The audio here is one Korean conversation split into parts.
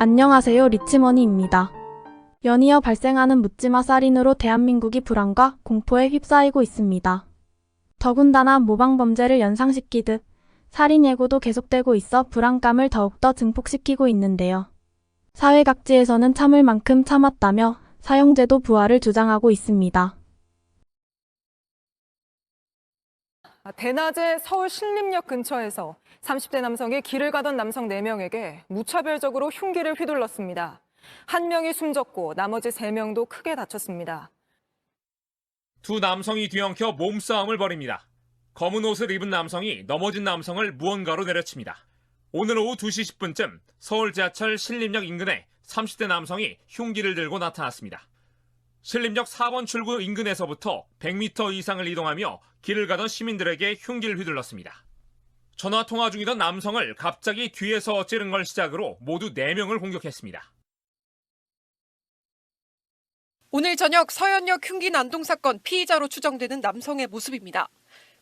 안녕하세요. 리치머니입니다. 연이어 발생하는 묻지마 살인으로 대한민국이 불안과 공포에 휩싸이고 있습니다. 더군다나 모방범죄를 연상시키듯 살인 예고도 계속되고 있어 불안감을 더욱더 증폭시키고 있는데요. 사회 각지에서는 참을 만큼 참았다며 사형제도 부활을 주장하고 있습니다. 대낮에 서울 신림역 근처에서 30대 남성이 길을 가던 남성 4명에게 무차별적으로 흉기를 휘둘렀습니다. 한 명이 숨졌고 나머지 3명도 크게 다쳤습니다. 두 남성이 뒤엉켜 몸싸움을 벌입니다. 검은 옷을 입은 남성이 넘어진 남성을 무언가로 내려칩니다. 오늘 오후 2시 10분쯤 서울 지하철 신림역 인근에 30대 남성이 흉기를 들고 나타났습니다. 신림역 4번 출구 인근에서부터 100m 이상을 이동하며 길을 가던 시민들에게 흉기를 휘둘렀습니다. 전화 통화 중이던 남성을 갑자기 뒤에서 찌른 걸 시작으로 모두 4명을 공격했습니다. 오늘 저녁 서현역 흉기 난동 사건 피의자로 추정되는 남성의 모습입니다.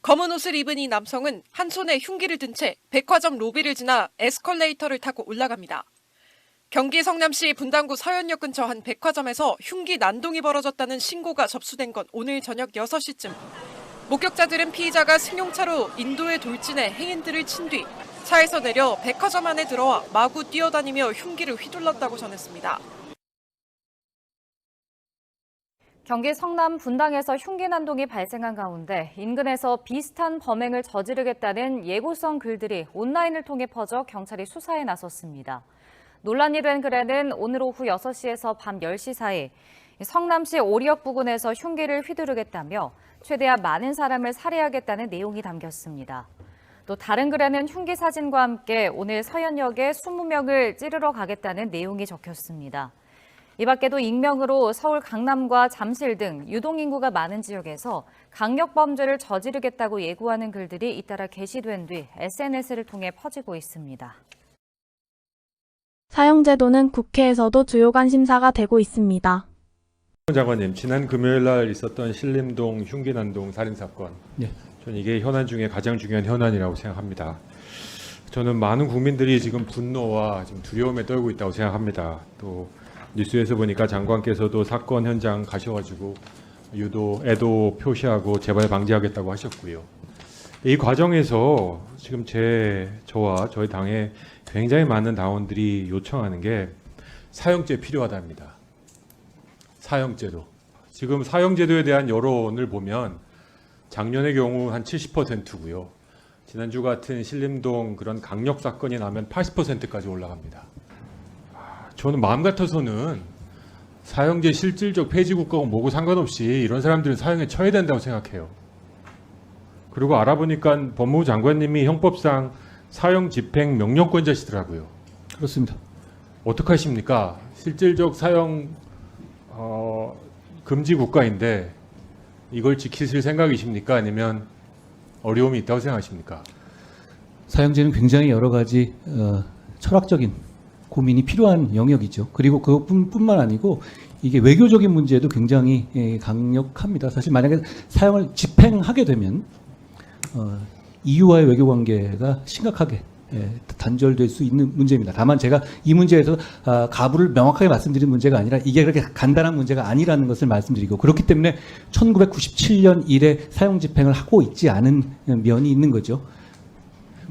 검은 옷을 입은 이 남성은 한 손에 흉기를 든 채 백화점 로비를 지나 에스컬레이터를 타고 올라갑니다. 경기 성남시 분당구 서현역 근처 한 백화점에서 흉기 난동이 벌어졌다는 신고가 접수된 건 오늘 저녁 6시쯤. 목격자들은 피의자가 승용차로 인도에 돌진해 행인들을 친 뒤 차에서 내려 백화점 안에 들어와 마구 뛰어다니며 흉기를 휘둘렀다고 전했습니다. 경기 성남 분당에서 흉기 난동이 발생한 가운데 인근에서 비슷한 범행을 저지르겠다는 예고성 글들이 온라인을 통해 퍼져 경찰이 수사에 나섰습니다. 논란이 된 글에는 오늘 오후 6시에서 밤 10시 사이 성남시 오리역 부근에서 흉기를 휘두르겠다며 최대한 많은 사람을 살해하겠다는 내용이 담겼습니다. 또 다른 글에는 흉기 사진과 함께 오늘 서현역에 20명을 찌르러 가겠다는 내용이 적혔습니다. 이 밖에도 익명으로 서울 강남과 잠실 등 유동인구가 많은 지역에서 강력범죄를 저지르겠다고 예고하는 글들이 잇따라 게시된 뒤 SNS를 통해 퍼지고 있습니다. 사형제도는 국회에서도 주요 관심사가 되고 있습니다. 장관님, 지난 금요일 날 있었던 신림동 흉기 난동 살인 사건, 저는 이게 현안 중에 가장 중요한 현안이라고 생각합니다. 저는 많은 국민들이 지금 분노와 지금 두려움에 떨고 있다고 생각합니다. 또 뉴스에서 보니까 장관께서도 사건 현장 가셔가지고 애도 표시하고 재발 방지하겠다고 하셨고요. 이 과정에서 지금 저와 저희 당에 굉장히 많은 당원들이 요청하는 게 사형제 필요하답니다. 사형제도. 지금 사형제도에 대한 여론을 보면 작년의 경우 한 70%고요. 지난주 같은 신림동 그런 강력 사건이 나면 80%까지 올라갑니다. 저는 마음 같아서는 사형제 실질적 폐지 국가고 뭐고 상관없이 이런 사람들은 사형에 처해야 된다고 생각해요. 그리고 알아보니까 법무부 장관님이 형법상 사형 집행 명령권자시더라고요. 그렇습니다. 어떻게 하십니까? 실질적 사형 금지 국가인데 이걸 지키실 생각이십니까? 아니면 어려움이 있다고 생각하십니까? 사형제는 굉장히 여러 가지 철학적인 고민이 필요한 영역이죠. 그리고 그것뿐만 아니고 이게 외교적인 문제도 굉장히 강력합니다. 사실 만약에 사형을 집행하게 되면 EU와의 외교 관계가 심각하게 단절될 수 있는 문제입니다. 다만 제가 이 문제에서 가부를 명확하게 말씀드리는 문제가 아니라 이게 그렇게 간단한 문제가 아니라는 것을 말씀드리고, 그렇기 때문에 1997년 이래 사형 집행을 하고 있지 않은 면이 있는 거죠.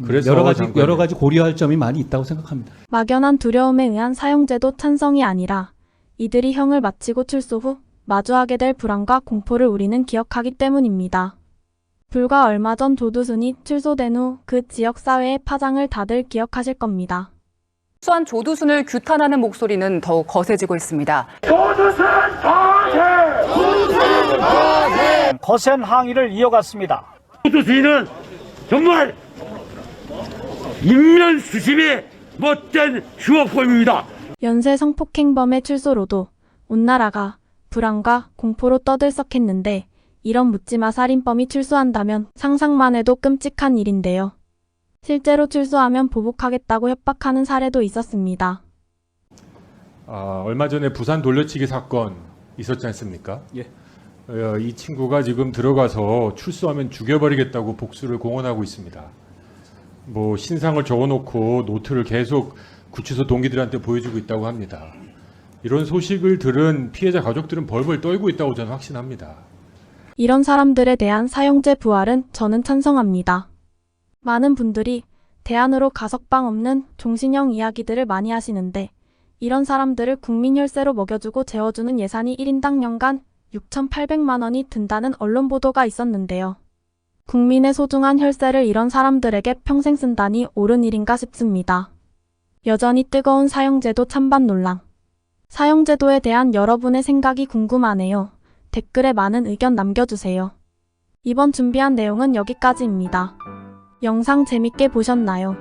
그래서 여러 가지 고려할 점이 많이 있다고 생각합니다. 막연한 두려움에 의한 사형제도 찬성이 아니라 이들이 형을 마치고 출소 후 마주하게 될 불안과 공포를 우리는 기억하기 때문입니다. 불과 얼마 전 조두순이 출소된 후 그 지역 사회의 파장을 다들 기억하실 겁니다. 수한 조두순을 규탄하는 목소리는 더욱 거세지고 있습니다. 조두순 파괴! 조두순 파괴! 거센 항의를 이어갔습니다. 조두순이는 정말 인면수심의 못된 휴업범입니다. 연쇄 성폭행범의 출소로도 온 나라가 불안과 공포로 떠들썩했는데 이런 묻지마 살인범이 출소한다면 상상만 해도 끔찍한 일인데요. 실제로 출소하면 보복하겠다고 협박하는 사례도 있었습니다. 얼마 전에 부산 돌려치기 사건 있었지 않습니까? 예. 이 친구가 지금 들어가서 출소하면 죽여버리겠다고 복수를 공언하고 있습니다. 신상을 적어놓고 노트를 계속 구치소 동기들한테 보여주고 있다고 합니다. 이런 소식을 들은 피해자 가족들은 벌벌 떨고 있다고 저는 확신합니다. 이런 사람들에 대한 사형제 부활은 저는 찬성합니다. 많은 분들이 대안으로 가석방 없는 종신형 이야기들을 많이 하시는데 이런 사람들을 국민 혈세로 먹여주고 재워주는 예산이 1인당 연간 6,800만 원이 든다는 언론 보도가 있었는데요. 국민의 소중한 혈세를 이런 사람들에게 평생 쓴다니 옳은 일인가 싶습니다. 여전히 뜨거운 사형제도 찬반 논란. 사형제도에 대한 여러분의 생각이 궁금하네요. 댓글에 많은 의견 남겨주세요. 이번 준비한 내용은 여기까지입니다. 영상 재밌게 보셨나요?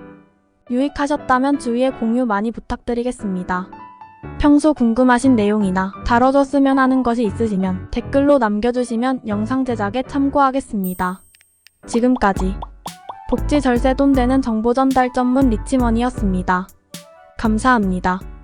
유익하셨다면 주위에 공유 많이 부탁드리겠습니다. 평소 궁금하신 내용이나 다뤄줬으면 하는 것이 있으시면 댓글로 남겨주시면 영상 제작에 참고하겠습니다. 지금까지 복지 절세 돈 되는 정보 전달 전문 리치머니였습니다. 감사합니다.